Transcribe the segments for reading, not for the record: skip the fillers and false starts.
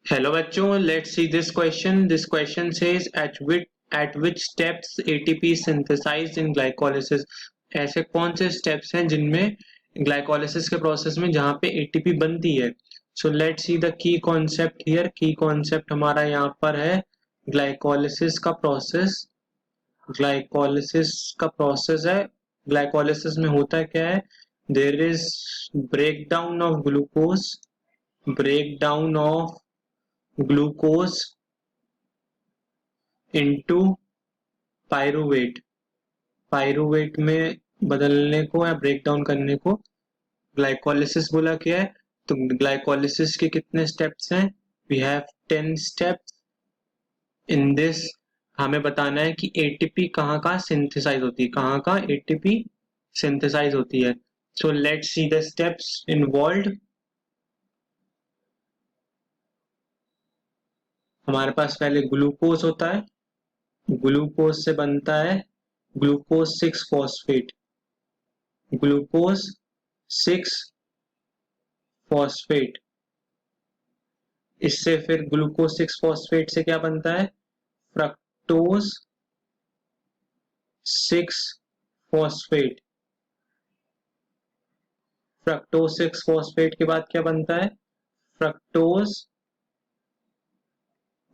Hello बच्चों, let's see this question. This question says at which steps ATP is synthesized in glycolysis. ऐसे कौन से steps हैं जिनमें ग्लाइकोलिसिस के प्रोसेस में जहाँ पे ATP बनती है. So let's see the key concept here. Key concept हमारा यहाँ पर है ग्लाइकोलिसिस का प्रोसेस. ग्लाइकोलिसिस का प्रोसेस है. ग्लाइकोलिसिस में होता क्या है? There is breakdown of glucose, breakdown of glucose into pyruvate. Pyruvate में बदलने को या ब्रेक डाउन करने को ग्लाइकोलिसिस बोला गया है. तो ग्लाइकोलिसिस के कितने स्टेप्स हैं? We have 10 steps. In this हमें बताना है कि एटीपी कहाँ सिंथेसाइज होती है, कहाँ एटीपी सिंथेसाइज होती है. So let's see the steps involved. हमारे पास पहले ग्लूकोज होता है. ग्लूकोज से बनता है ग्लूकोज 6 फॉस्फेट. Glucose 6 phosphate. इससे फिर ग्लूकोज 6 फॉस्फेट से क्या बनता है? Fructose 6 phosphate. फ्रक्टोज 6 फॉस्फेट के बाद क्या बनता है? Fructose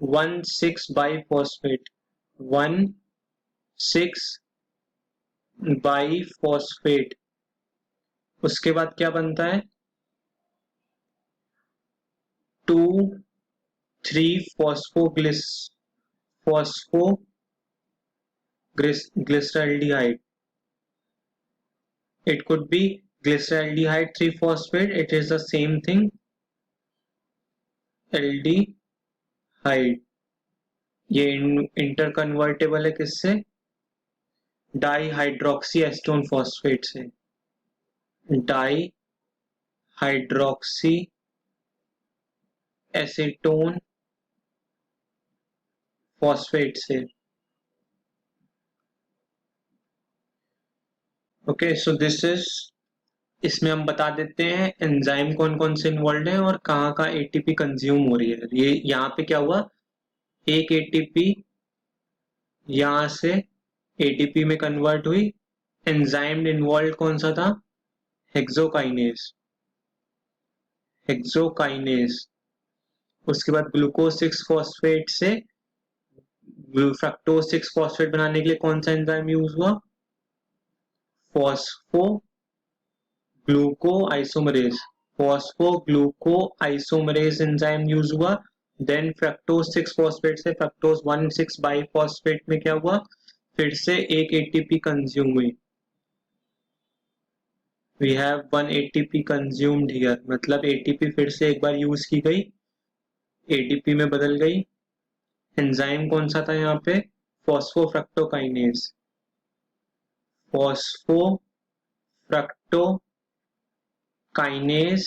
1,6 bi phosphate. 1,6 bi phosphate. उसके बाद क्या बनता है? 2,3 phosphoglyceraldehyde. It could be glyceraldehyde 3 phosphate. It is the same thing. aldehyde. ये इंटर कन्वर्टेबल है किससे? डाईहाइड्रोक्सी एस्टोन फॉस्फेट से. डाईहाइड्रोक्सी एसीटोन फॉस्फेट से. Okay, so this is. इसमें हम बता देते हैं एंजाइम कौन कौन से इन्वॉल्व हैं और कहाँ एटीपी कंज्यूम हो रही है. ये यहाँ पे क्या हुआ? एक एटीपी यहाँ से एटीपी में कन्वर्ट हुई. एंजाइम इन्वॉल्व कौन सा था? हेक्सोकाइनेज. हेक्सोकाइनेज. उसके बाद ग्लूकोज 6 फॉस्फेट से फ्रक्टोज 6 फॉस्फेट बनाने के लिए कौन सा एंजाइम यूज हुआ? Phospho gluco isomerase. Phospho gluco isomerase enzyme use हुआ. देन फ्रक्टोज 6 फॉस्फेट से फ्रक्टोज 1,6 बाई फॉस्फेट में क्या हुआ? फिर से एक एटीपी कंज्यूम हुई. We have 1 ATP consumed here. मतलब एटीपी फिर से एक बार यूज की गई, एटीपी में बदल गई. एंजाइम कौन सा था यहाँ पे? फॉस्फोफ्रक्टोकाइनेज. फॉस्फोफ्रक्टोकाइनेज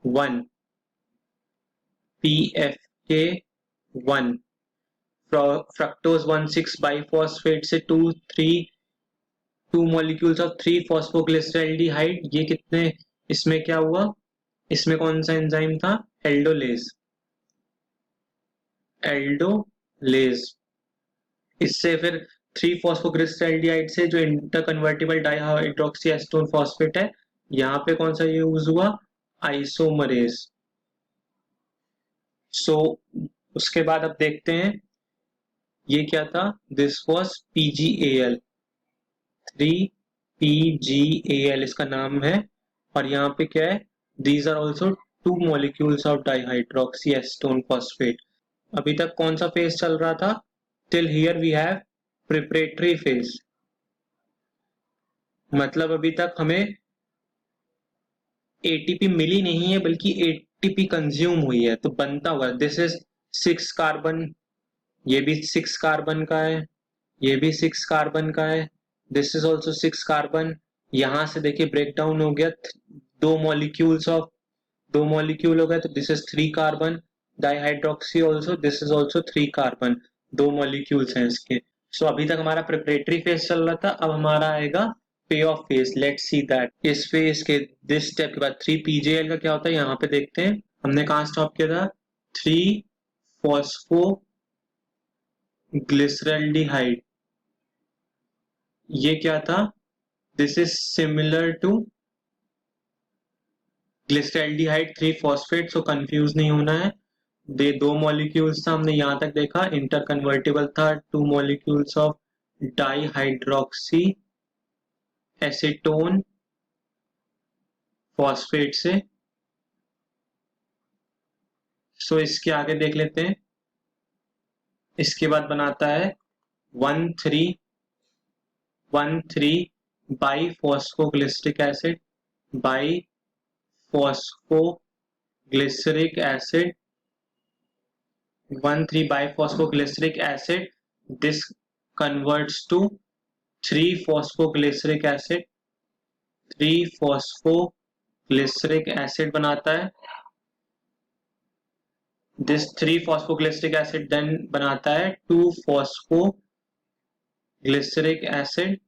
1, PFK 1. फ्रक्टोज 1,6 बाईफॉस्फेट से 2 मॉलिक्यूल्स ऑफ 3 फॉस्फोग्लिसरैल्डिहाइड. ये कितने? इसमें क्या हुआ? इसमें कौन सा एंजाइम था? एल्डोलेज. एल्डोलेज. इससे फिर 3 फॉस्फोग्लिसरैल्डिहाइड से जो इंटरकन्वर्टिबल डाइहाइड्रोक्सी एस्टोन फॉस्फेट है, यहाँ पे कौन सा यूज हुआ? आइसोमरेज. सो उसके बाद अब देखते हैं ये क्या था. This was PgAl. 3PgAl इसका नाम है. और यहाँ पे क्या है? These are also 2 molecules of dihydroxy acetone phosphate. अभी तक कौन सा फेज चल रहा था? Till here we have preparatory phase. मतलब अभी तक हमें एटीपी मिली नहीं है बल्कि एटीपी कंज्यूम हुई है. तो बनता हुआ दिस इज 6 कार्बन. ये भी 6 कार्बन का है. ये भी 6 कार्बन का है. This is also 6 carbon. यहां से देखिए ब्रेक डाउन हो गया. 2 मॉलिक्यूल्स ऑफ 2 मॉलिक्यूल हो गए. तो this is 3 carbon. Dihydroxy also, this is also 3 carbon. 2 molecules हैं इसके. सो अभी तक हमारा प्रिपरेटरी फेज चल रहा था. अब हमारा आएगा पे off phase. Let's see that. इस फेज के दिस स्टेप के बाद 3 PgAl का क्या होता है यहाँ पे देखते हैं. हमने कहाँ स्टॉप किया था? 3-phosphoglyceraldehyde, ये क्या था? This is similar to glyceraldehyde three phosphate, so confuse नहीं होना है। दे दो मॉलिक्यूल्स था, हमने यहाँ तक देखा, इंटर कन्वर्टेबल था, 2 molecules of dihydroxy acetone phosphate से। सो इसके आगे देख लेते हैं। इसके बाद बनाता है 1,3 by phosphoglyceric acid, by phosphoglyceric acid, 1,3-biphospoglyceric acid. This converts to 3-phosphoglyceric acid. 3-phosphoglyceric acid बनाता है। This 3-phosphoglyceric acid then बनाता है 2-phosphoglyceric acid.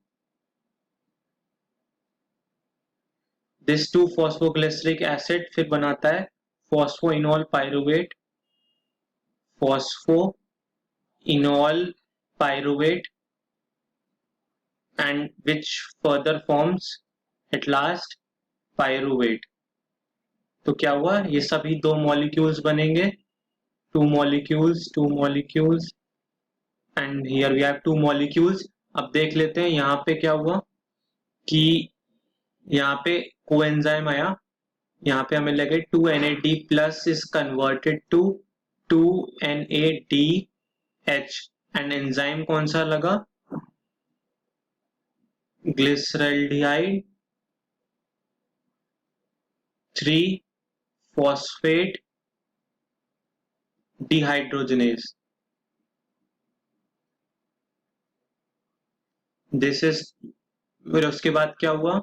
This 2-phosphoglyceric acid फिर बनाता है phosphoenol pyruvate, phosphoenol pyruvate, and which further forms at last pyruvate. तो क्या हुआ? ये सभी 2 मॉलिक्यूल्स बनेंगे, 2 molecules and here we have 2 molecules. अब देख लेते हैं यहाँ पे क्या हुआ कि यहाँ पे कोएंजाइम आया, यहाँ पे हमें लगे 2NAD plus is converted to 2NADH and enzyme कौन सा लगा? Glyceraldehyde 3-phosphate dehydrogenase. This is, फिर उसके बाद क्या हुआ?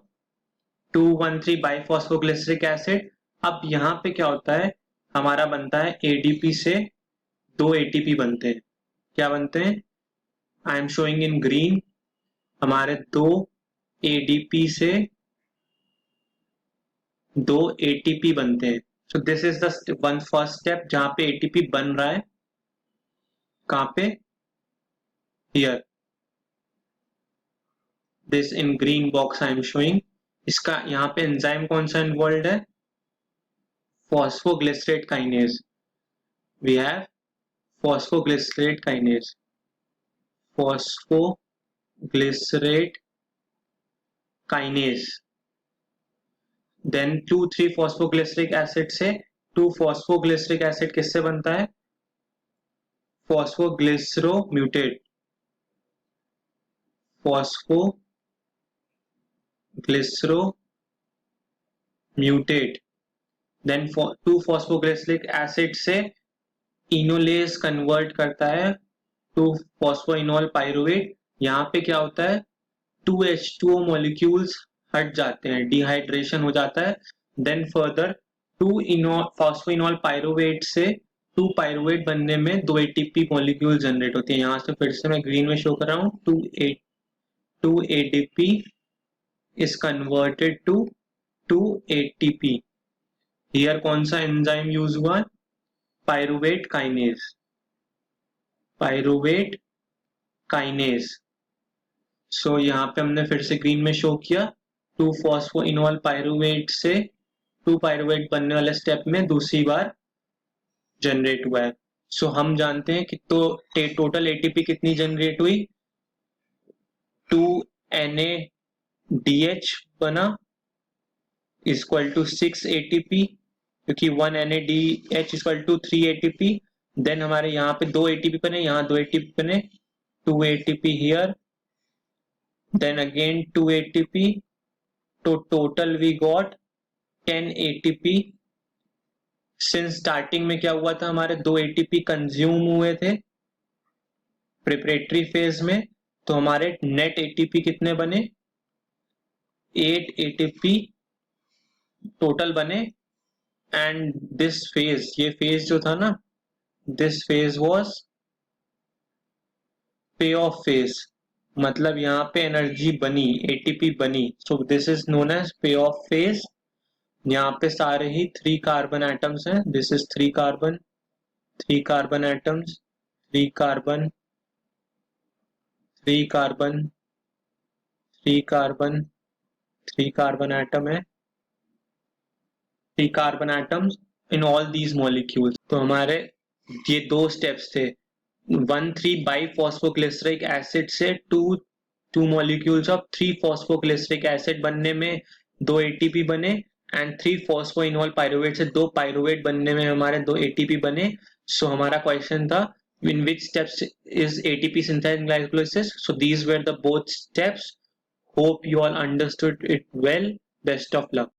2,1,3-biphospoglyceric acid. अब यहाँ पे क्या होता है? हमारा बनता है ADP से 2 ATP बनते हैं। क्या बनते हैं? I am showing in green. हमारे 2 ADP से 2 ATP बनते हैं। So this is the first step जहां पे ATP बन रहा है। कहां पे? Here, this in green box I am showing. इसका यहाँ पे एंजाइम कौन सा इन्वॉल्व है? Phosphoglycerate kinase. We have phosphoglycerate kinase, phosphoglycerate kinase. Then 2,3-phosphoglyceric acid से 2-phosphoglyceric एसिड किससे बनता है? Phosphoglyceromutase, phosphoglyceromutase. Then 2-phosphoglyceric acid से इनोलेज कन्वर्ट करता है 2-phosphoenol pyruvate। यहाँ पे क्या होता है? 2H2O मॉलिक्यूल्स हट जाते हैं, डिहाइड्रेशन हो जाता है। देन फर्दर 2-phosphoenol pyruvate से 2 pyruvate बनने में 2 ATP मॉलिक्यूल जनरेट होती है। यहाँ से फिर से मैं ग्रीन में शो कर रहा हूँ, 2 ADP is converted to 2 ATP. Here कौन सा एंजाइम यूज हुआ? Pyruvate kinase, pyruvate kinase. So यहाँ पे हमने फिर से ग्रीन में शो किया, 2-phosphoenol pyruvate से 2 pyruvate बनने वाले स्टेप में दूसरी बार जनरेट हुआ है। सो हम जानते हैं कि तो टोटल ATP कितनी जनरेट हुई? 2NADH बना इक्वल टू 6 ATP, क्योंकि 1 NADH equal to 3 ATP। Then हमारे यहाँ पे 2 ATP बने, यहाँ 2 ATP बने, 2 ATP here, then again 2 ATP, तो total we got 10 ATP। Since starting में क्या हुआ था? हमारे 2 ATP कंज्यूम हुए थे प्रिपरेटरी फेज में, तो हमारे नेट ATP कितने बने? 8 ATP टोटल बने। एंड दिस फेज, ये फेज जो था ना, this phase was pay off phase, मतलब यहाँ पे एनर्जी बनी, ATP बनी। So this is known as pay off phase. यहाँ पे सारे ही 3 कार्बन एटम्स हैं, this is 3 carbon, 3 carbon atoms, 3 carbon, 3 carbon, 3 carbon, 3 carbon atom है, 3 carbon atoms in all these molecules. तो हमारे ये दो steps थे, 1,3 बाइफॉस्फोग्लिसरिक एसिड से two molecules of 3 phosphoglyceric acid बनने में 2 एटीपी बने, एंड 3 फॉस्फोइनोल पायरुवेट से 2 पायरुवेट बनने में हमारे 2 एटीपी बने. सो हमारा क्वेश्चन था in which steps is ATP synthesized in glycolysis. So these were the both steps. Hope you all understood it well. Best of luck.